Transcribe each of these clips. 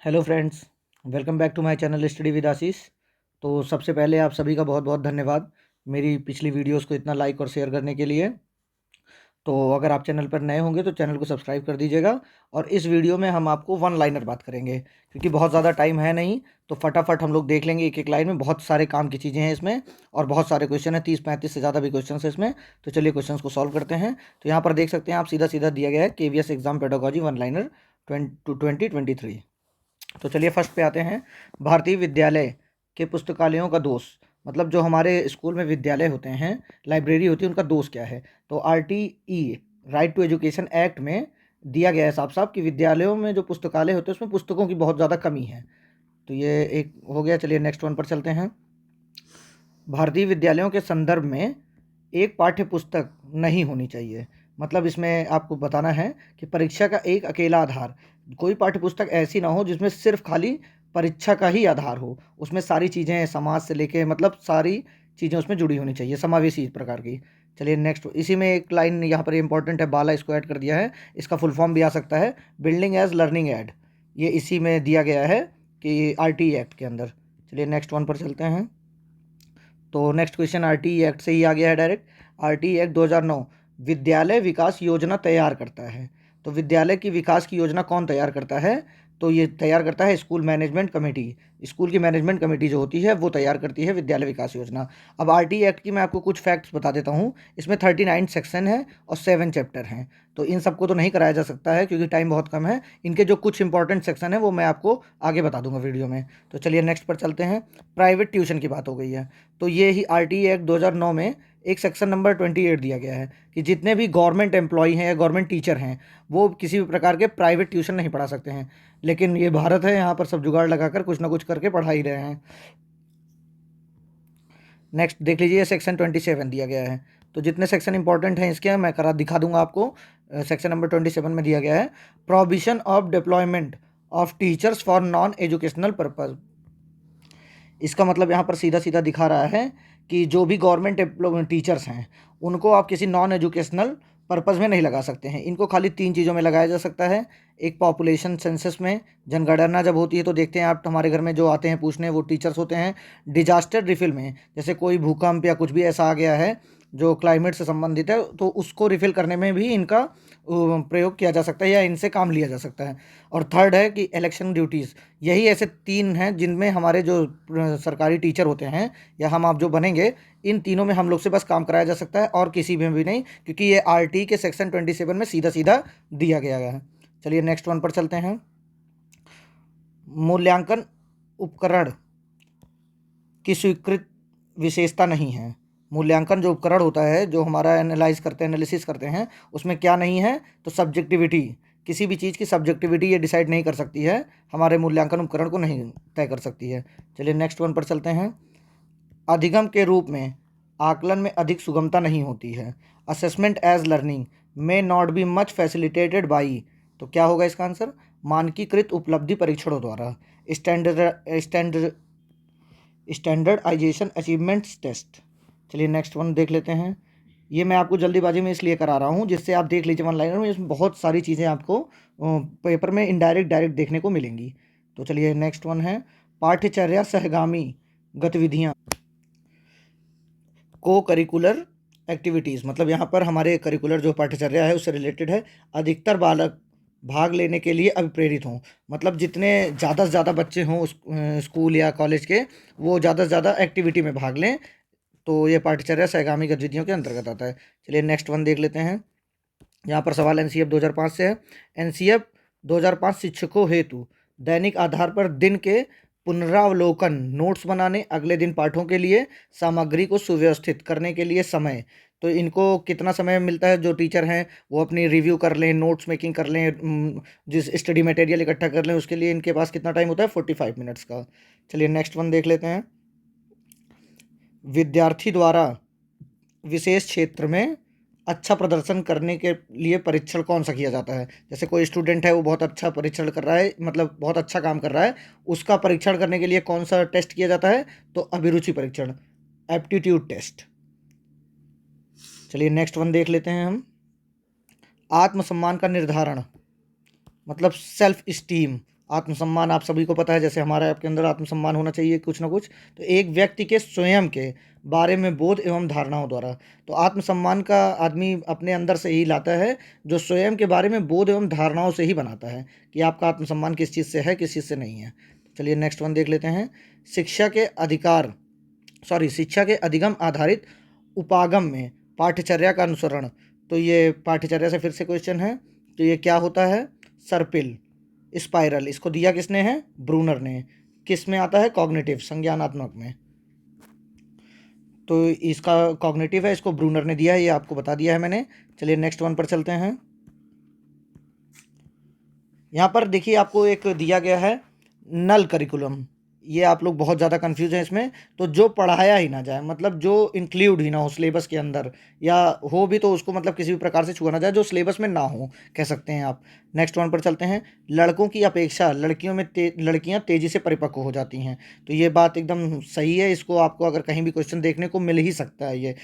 Hello friends, welcome back to my channel study with Ashish. तो सबसे पहले आप सभी का बहुत बहुत धन्यवाद मेरी पिछली वीडियोस को इतना लाइक और शेयर करने के लिए। तो अगर आप चैनल पर नए होंगे तो चैनल को सब्सक्राइब कर दीजिएगा। और इस वीडियो में हम आपको वन लाइनर बात करेंगे, क्योंकि बहुत ज़्यादा टाइम है नहीं, तो फटाफट हम लोग देख लेंगे एक एक लाइन में। बहुत सारे काम की चीज़ें हैं इसमें और बहुत सारे क्वेश्चन हैं, 30-35 से ज़्यादा भी क्वेश्चन है इसमें। तो चलिए क्वेश्चन को सॉल्व करते हैं। तो यहाँ पर देख सकते हैं आप, सीधा सीधा दिया गया है KVS exam pedagogy one liner 2023। तो चलिए फर्स्ट पे आते हैं। भारतीय विद्यालय के पुस्तकालयों का दोष, मतलब जो हमारे स्कूल में विद्यालय होते हैं, लाइब्रेरी होती है, उनका दोष क्या है। तो RTE, right to education act में दिया गया है साफ साफ कि विद्यालयों में जो पुस्तकालय होते हैं उसमें पुस्तकों की बहुत ज़्यादा कमी है। तो ये एक हो गया। चलिए नेक्स्ट वन पर चलते हैं। भारतीय विद्यालयों के संदर्भ में एक पाठ्य पुस्तक नहीं होनी चाहिए। मतलब इसमें आपको बताना है कि परीक्षा का एक अकेला आधार, कोई पाठ्य पुस्तक ऐसी ना हो जिसमें सिर्फ खाली परीक्षा का ही आधार हो, उसमें सारी चीज़ें समाज से लेके मतलब सारी चीज़ें उसमें जुड़ी होनी चाहिए, समावेशी इस प्रकार की। चलिए नेक्स्ट, इसी में एक लाइन यहाँ पर इंपॉर्टेंट है, बाला इसको ऐड कर दिया है। इसका फुल फॉर्म भी आ सकता है, बिल्डिंग एज लर्निंग एड। ये इसी में दिया गया है कि RTE एक्ट के अंदर। चलिए नेक्स्ट वन पर चलते हैं। तो नेक्स्ट क्वेश्चन RTE एक्ट से ही आ गया है डायरेक्ट। RTE एक्ट 2009 विद्यालय विकास योजना तैयार करता है। तो विद्यालय की विकास की योजना कौन तैयार करता है? तो ये तैयार करता है स्कूल मैनेजमेंट कमेटी। स्कूल की मैनेजमेंट कमेटी जो होती है वो तैयार करती है विद्यालय विकास योजना। अब RTE एक्ट की मैं आपको कुछ फैक्ट्स बता देता हूँ। इसमें 39 सेक्शन है और 7 चैप्टर हैं। तो इन सबको तो नहीं कराया जा सकता है क्योंकि टाइम बहुत कम है। इनके जो कुछ इंपॉर्टेंट सेक्शन है वो मैं आपको आगे बता दूंगा वीडियो में। तो चलिए नेक्स्ट पर चलते हैं। प्राइवेट ट्यूशन की बात हो गई है, तो ये ही RTE एक्ट 2009 में एक सेक्शन नंबर 28 दिया गया है कि जितने भी गवर्नमेंट एम्प्लॉई हैं या गवर्नमेंट टीचर हैं वो किसी भी प्रकार के प्राइवेट ट्यूशन नहीं पढ़ा सकते हैं। लेकिन ये भारत है, यहाँ पर सब जुगाड़ लगाकर कुछ ना कुछ करके पढ़ा ही रहे हैं। नेक्स्ट देख लीजिए, सेक्शन 27 दिया गया है। तो जितने सेक्शन इंपॉर्टेंट हैं इसके मैं करा दिखा दूंगा आपको। सेक्शन नंबर 27 में दिया गया है provision of deployment of teachers for non educational purpose. इसका मतलब यहाँ पर सीधा सीधा दिखा रहा है कि जो भी गवर्नमेंट टीचर्स हैं उनको आप किसी नॉन एजुकेशनल पर्पज़ में नहीं लगा सकते हैं। इनको खाली 3 चीज़ों में लगाया जा सकता है। एक पॉपुलेशन सेंसस में, जनगणना जब होती है तो देखते हैं आप, हमारे घर में जो आते हैं पूछने वो टीचर्स होते हैं। डिजास्टर रिफिल में, जैसे कोई भूकंप या कुछ भी ऐसा आ गया है जो क्लाइमेट से संबंधित है तो उसको रिफिल करने में भी इनका प्रयोग किया जा सकता है या इनसे काम लिया जा सकता है। और थर्ड है कि इलेक्शन ड्यूटीज़। यही ऐसे 3 हैं जिनमें हमारे जो सरकारी टीचर होते हैं या हम आप जो बनेंगे, इन तीनों में हम लोग से बस काम कराया जा सकता है और किसी में भी नहीं, क्योंकि ये RTE के सेक्शन 27 में सीधा सीधा दिया गया है। चलिए नेक्स्ट वन पर चलते हैं। मूल्यांकन उपकरण की स्वीकृत विशेषता नहीं है। मूल्यांकन जो उपकरण होता है जो हमारा एनालाइज करते हैं, एनालिसिस करते हैं, उसमें क्या नहीं है? तो सब्जेक्टिविटी। किसी भी चीज़ की सब्जेक्टिविटी ये डिसाइड नहीं कर सकती है, हमारे मूल्यांकन उपकरण को नहीं तय कर सकती है। चलिए नेक्स्ट वन पर चलते हैं। अधिगम के रूप में आकलन में अधिक सुगमता नहीं होती है। Assessment as learning may not be much facilitated by. तो क्या होगा इसका आंसर? मानकीकृत उपलब्धि परीक्षणों द्वारा। Standardization achievements test. चलिए नेक्स्ट वन देख लेते हैं। ये मैं आपको जल्दीबाजी में इसलिए करा रहा हूँ जिससे आप देख लीजिए वन लाइनर में, इसमें बहुत सारी चीज़ें आपको पेपर में इनडायरेक्ट डायरेक्ट देखने को मिलेंगी। तो चलिए नेक्स्ट वन है पाठ्यचर्या सहगामी गतिविधियाँ, को करिकुलर एक्टिविटीज़। मतलब यहाँ पर हमारे करिकुलर जो पाठ्यचर्या है उससे रिलेटेड है। अधिकतर बालक भाग लेने के लिए अभिप्रेरित हों। मतलब जितने ज़्यादा से ज़्यादा बच्चे हों उस स्कूल या कॉलेज के, वो ज़्यादा से ज़्यादा एक्टिविटी में भाग लें। तो ये पाठ्यचर्या सहगामी गतिविधियों के अंतर्गत आता है। चलिए नेक्स्ट वन देख लेते हैं। यहाँ पर सवाल NCF 2005 से है। NCF 2005 शिक्षकों हेतु दैनिक आधार पर दिन के पुनरावलोकन, नोट्स बनाने, अगले दिन पाठों के लिए सामग्री को सुव्यवस्थित करने के लिए समय। तो इनको कितना समय मिलता है? जो टीचर हैं वो अपनी रिव्यू कर लें, नोट्स मेकिंग कर लें, जिस स्टडी मटेरियल इकट्ठा कर लें, उसके लिए इनके पास कितना टाइम होता है? 45 मिनट्स का। चलिए नेक्स्ट वन देख लेते हैं। विद्यार्थी द्वारा विशेष क्षेत्र में अच्छा प्रदर्शन करने के लिए परीक्षण कौन सा किया जाता है? जैसे कोई स्टूडेंट है वो बहुत अच्छा परीक्षण कर रहा है, मतलब बहुत अच्छा काम कर रहा है, उसका परीक्षण करने के लिए कौन सा टेस्ट किया जाता है? तो अभिरुचि परीक्षण, एप्टीट्यूड टेस्ट। चलिए नेक्स्ट वन देख लेते हैं हम। आत्मसम्मान का निर्धारण, मतलब सेल्फ स्टीम, आत्मसम्मान आप सभी को पता है, जैसे हमारा आपके अंदर आत्मसम्मान होना चाहिए कुछ ना कुछ। तो एक व्यक्ति के स्वयं के बारे में बोध एवं धारणाओं द्वारा, तो आत्मसम्मान का आदमी अपने अंदर से ही लाता है, जो स्वयं के बारे में बोध एवं धारणाओं से ही बनाता है कि आपका आत्मसम्मान किस चीज़ से है, किस चीज़ से नहीं है। चलिए नेक्स्ट वन देख लेते हैं। शिक्षा के अधिगम आधारित उपागम में पाठ्यचर्या का अनुसरण। तो ये पाठ्यचर्या से फिर से क्वेश्चन है। तो ये क्या होता है? सर्पिल, स्पाइरल, इसको दिया किसने है? ब्रूनर ने। किस में आता है? कॉग्निटिव, संज्ञानात्मक में। तो इसका कॉग्निटिव है, इसको ब्रूनर ने दिया है, ये आपको बता दिया है मैंने। चलिए नेक्स्ट वन पर चलते हैं। यहाँ पर देखिए आपको एक दिया गया है नल करिकुलम। ये आप लोग बहुत ज़्यादा कंफ्यूज हैं इसमें। तो जो पढ़ाया ही ना जाए, मतलब जो इंक्लूड ही ना हो सिलेबस के अंदर, या हो भी तो उसको मतलब किसी भी प्रकार से छुआ ना जाए, जो सिलेबस में ना हो, कह सकते हैं आप। नेक्स्ट वन पर चलते हैं। लड़कों की अपेक्षा लड़कियों में लड़कियां तेज़ी से परिपक्व हो जाती हैं। तो ये बात एकदम सही है। इसको आपको अगर कहीं भी क्वेश्चन देखने को मिल ही सकता है। ये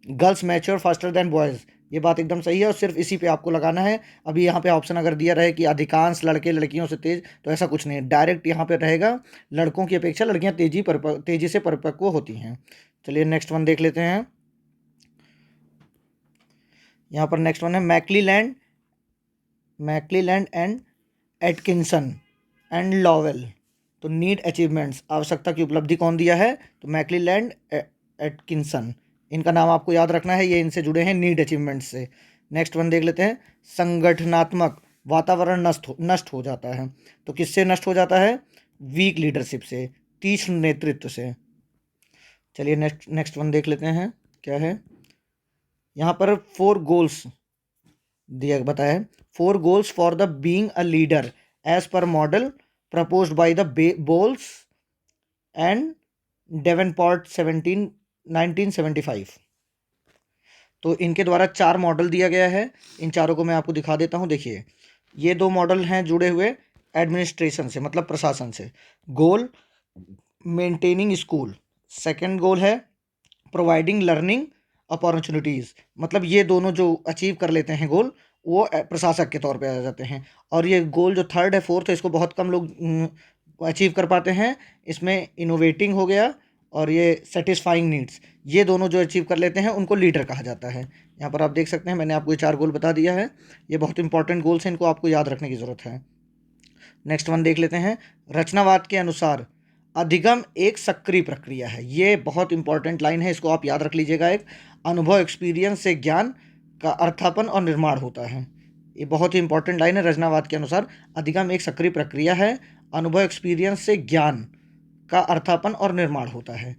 girls mature faster than boys, ये बात एकदम सही है और सिर्फ इसी पे आपको लगाना है। अभी यहाँ पे ऑप्शन अगर दिया रहे कि अधिकांश लड़के लड़कियों से तेज, तो ऐसा कुछ नहीं है, डायरेक्ट यहाँ पे रहेगा लड़कों की अपेक्षा लड़कियाँ तेजी से परिपक्व होती हैं। चलिए नेक्स्ट वन देख लेते हैं। यहाँ पर नेक्स्ट वन है मैकलीलैंड एंड एटकिंसन एंड लॉवेल। तो नीड अचीवमेंट्स, आवश्यकता की उपलब्धि कौन दिया है? तो मैकलीलैंड एटकिंसन, इनका नाम आपको याद रखना है, ये इनसे जुड़े हैं नीड अचीवमेंट्स से। नेक्स्ट वन देख लेते हैं। संगठनात्मक वातावरण नष्ट हो जाता है। तो किससे नष्ट हो जाता है? वीक लीडरशिप से, तीक्ष्ण नेतृत्व से। चलिए नेक्स्ट वन देख लेते हैं क्या है। यहाँ पर 4 गोल्स दिया बताया है। 4 goals for the being a leader as per model proposed by the Bolls and Davenport 1975। तो इनके द्वारा 4 मॉडल दिया गया है। इन चारों को मैं आपको दिखा देता हूँ। देखिए ये 2 मॉडल हैं जुड़े हुए एडमिनिस्ट्रेशन से, मतलब प्रशासन से। गोल मेंटेनिंग स्कूल, सेकंड गोल है प्रोवाइडिंग लर्निंग अपॉर्चुनिटीज़, मतलब ये दोनों जो अचीव कर लेते हैं गोल, वो प्रशासक के तौर पे आ जाते हैं। और ये गोल जो थर्ड है, फोर्थ है, इसको बहुत कम लोग अचीव कर पाते हैं। इसमें इनोवेटिंग हो गया और ये सेटिस्फाइंग नीड्स, ये दोनों जो अचीव कर लेते हैं उनको लीडर कहा जाता है। यहाँ पर आप देख सकते हैं मैंने आपको ये 4 गोल बता दिया है। ये बहुत इंपॉर्टेंट गोल्स हैं, इनको आपको याद रखने की ज़रूरत है। नेक्स्ट वन देख लेते हैं। रचनावाद के अनुसार अधिगम एक सक्रिय प्रक्रिया है। ये बहुत इंपॉर्टेंट लाइन है, इसको आप याद रख लीजिएगा। एक अनुभव, एक्सपीरियंस से ज्ञान का अर्थापन और निर्माण होता है। ये बहुत ही इंपॉर्टेंट लाइन है। रचनावाद के अनुसार अधिगम एक सक्रिय प्रक्रिया है, अनुभव, एक्सपीरियंस से ज्ञान का अर्थापन और निर्माण होता है।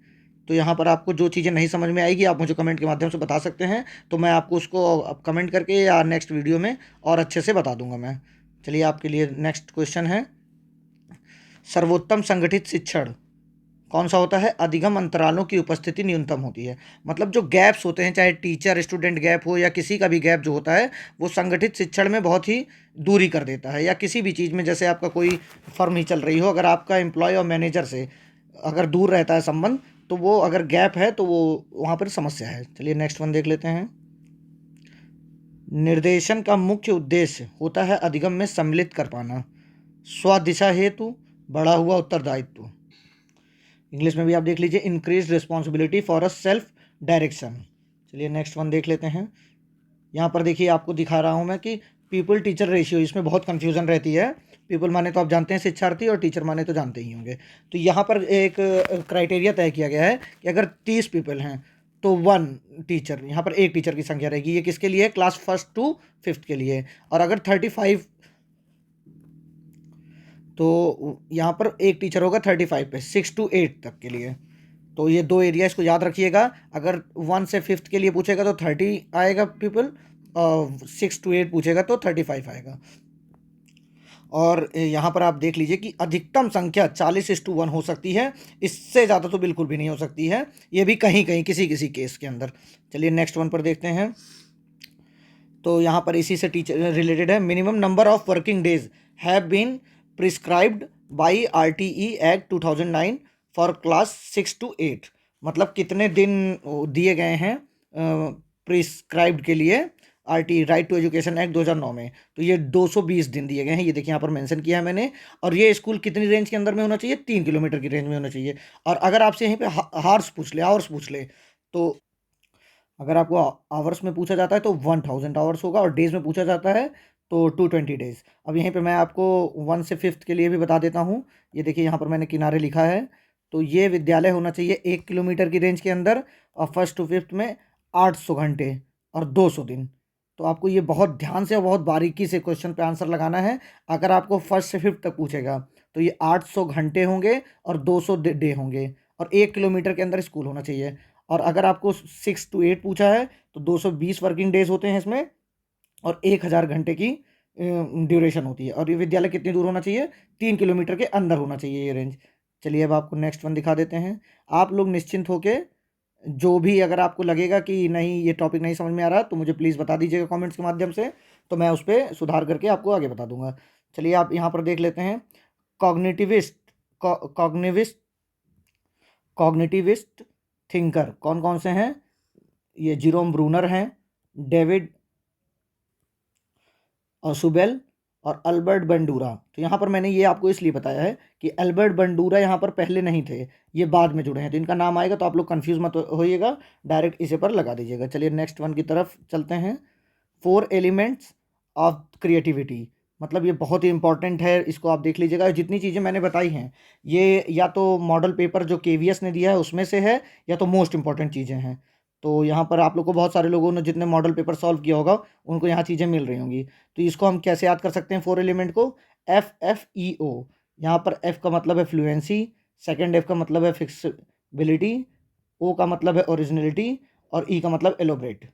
तो यहाँ पर आपको जो चीज़ें नहीं समझ में आएगी आप मुझे कमेंट के माध्यम से बता सकते हैं, तो मैं आपको उसको अब कमेंट करके या नेक्स्ट वीडियो में और अच्छे से बता दूंगा मैं। चलिए आपके लिए नेक्स्ट क्वेश्चन है। सर्वोत्तम संगठित शिक्षण कौन सा होता है? अधिगम अंतरालों की उपस्थिति न्यूनतम होती है। मतलब जो गैप्स होते हैं, चाहे टीचर स्टूडेंट गैप हो या किसी का भी गैप जो होता है, वो संगठित शिक्षण में बहुत ही दूरी कर देता है। या किसी भी चीज़ में, जैसे आपका कोई फर्म ही चल रही हो, अगर आपका एम्प्लॉय और मैनेजर से अगर दूर रहता है संबंध, तो वो अगर गैप है तो वो वहाँ पर समस्या है। चलिए नेक्स्ट वन देख लेते हैं। निर्देशन का मुख्य उद्देश्य होता है अधिगम में सम्मिलित कर पाना, स्वदिशा हेतु बढ़ा हुआ उत्तरदायित्व। इंग्लिश में भी आप देख लीजिए, increase responsibility for a self direction. चलिए नेक्स्ट वन देख लेते हैं। यहाँ पर देखिए आपको दिखा रहा हूँ मैं कि पीपल टीचर रेशियो, इसमें बहुत कन्फ्यूज़न रहती है। पीपल माने तो आप जानते हैं शिक्षार्थी, और टीचर माने तो जानते ही होंगे। तो यहाँ पर एक क्राइटेरिया तय किया गया है कि अगर 30 पीपल हैं तो 1 टीचर, यहाँ पर एक टीचर की संख्या रहेगी। ये किसके लिए? क्लास 1st to 5th के लिए। और अगर 35, तो यहाँ पर एक टीचर होगा 35 पे, 6 to 8 तक के लिए। तो ये 2 एरिया इसको याद रखिएगा। अगर 1 से 5th के लिए पूछेगा तो 30 आएगा पीपल, और 6 to 8 पूछेगा तो 35 आएगा। और यहाँ पर आप देख लीजिए कि अधिकतम संख्या 40:1 हो सकती है, इससे ज़्यादा तो बिल्कुल भी नहीं हो सकती है। ये भी कहीं कहीं किसी किसी केस के अंदर। चलिए नेक्स्ट वन पर देखते हैं। तो यहाँ पर इसी से टीचर रिलेटेड है। Minimum number of working days have been prescribed by RTE act 2009 for class 6 to 8। मतलब कितने दिन दिए गए हैं प्रिस्क्राइब्ड के लिए RT right to education act 2009 में। तो ये 220 दिन दिए गए हैं, ये देखिए यहाँ पर मेंशन किया है मैंने। और ये स्कूल कितनी रेंज के अंदर में होना चाहिए? 3 किलोमीटर की रेंज में होना चाहिए। और अगर आपसे यहीं पे हार्स पूछ ले, आवर्स पूछ ले, तो अगर आपको आवर्स में पूछा जाता है तो 1000 आवर्स होगा, और डेज में पूछा जाता है तो 220 डेज। अब यहीं पे मैं आपको 1 से 5th के लिए भी बता देता हूँ। ये देखिए यहाँ पर मैंने किनारे लिखा है। तो ये विद्यालय होना चाहिए 1 किलोमीटर की रेंज के अंदर, और 1st to 5th में 800 घंटे और 200 दिन। तो आपको ये बहुत ध्यान से और बहुत बारीकी से क्वेश्चन पे आंसर लगाना है। अगर आपको 1st से 5th तक पूछेगा तो ये 800 घंटे होंगे और 200 डे होंगे, और 1 किलोमीटर के अंदर स्कूल होना चाहिए। और अगर आपको 6 to 8 पूछा है तो 220 वर्किंग डेज होते हैं इसमें, और 1000 घंटे की ड्यूरेशन होती है। और ये विद्यालय कितनी दूर होना चाहिए? 3 किलोमीटर के अंदर होना चाहिए ये रेंज। चलिए अब आपको नेक्स्ट वन दिखा देते हैं। आप लोग निश्चिंत होके, जो भी अगर आपको लगेगा कि नहीं ये टॉपिक नहीं समझ में आ रहा तो मुझे प्लीज़ बता दीजिएगा कमेंट्स के माध्यम से, तो मैं उस पर सुधार करके आपको आगे बता दूंगा। चलिए आप यहाँ पर देख लेते हैं। कॉग्निटिविस्ट कॉग्निविस्ट कॉग्निटिविस्ट थिंकर कौन कौन से हैं? ये जीरोम ब्रूनर हैं, डेविड और सुबेल, और अल्बर्ट बंडूरा। तो यहाँ पर मैंने ये आपको इसलिए बताया है कि अल्बर्ट बंडूरा यहाँ पर पहले नहीं थे, ये बाद में जुड़े हैं। तो इनका नाम आएगा तो आप लोग कंफ्यूज मत होइएगा, डायरेक्ट इसे पर लगा दीजिएगा। चलिए नेक्स्ट वन की तरफ चलते हैं। 4 एलिमेंट्स ऑफ क्रिएटिविटी, मतलब ये बहुत ही इंपॉर्टेंट है, इसको आप देख लीजिएगा। जितनी चीज़ें मैंने बताई हैं ये या तो मॉडल पेपर जो KVS ने दिया है उसमें से है, या तो मोस्ट इंपॉर्टेंट चीज़ें हैं। तो यहाँ पर आप लोग को बहुत सारे लोगों ने जितने मॉडल पेपर सॉल्व किया होगा उनको यहाँ चीज़ें मिल रही होंगी। तो इसको हम कैसे याद कर सकते हैं 4 एलिमेंट को? FFEO। यहाँ पर F का मतलब है फ्लुएंसी, सेकेंड F का मतलब है फिक्सिबिलिटी, O का मतलब है ओरिजिनलिटी, और E का मतलब एलोबरेट।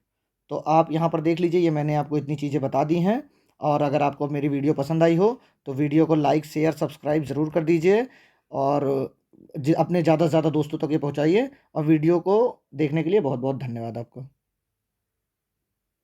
तो आप यहाँ पर देख लीजिए, ये मैंने आपको इतनी चीज़ें बता दी हैं। और अगर आपको मेरी वीडियो पसंद आई हो तो वीडियो को लाइक शेयर सब्सक्राइब ज़रूर कर दीजिए, और अपने ज़्यादा से ज़्यादा दोस्तों तक ये पहुँचाइए। और वीडियो को देखने के लिए बहुत बहुत धन्यवाद आपका।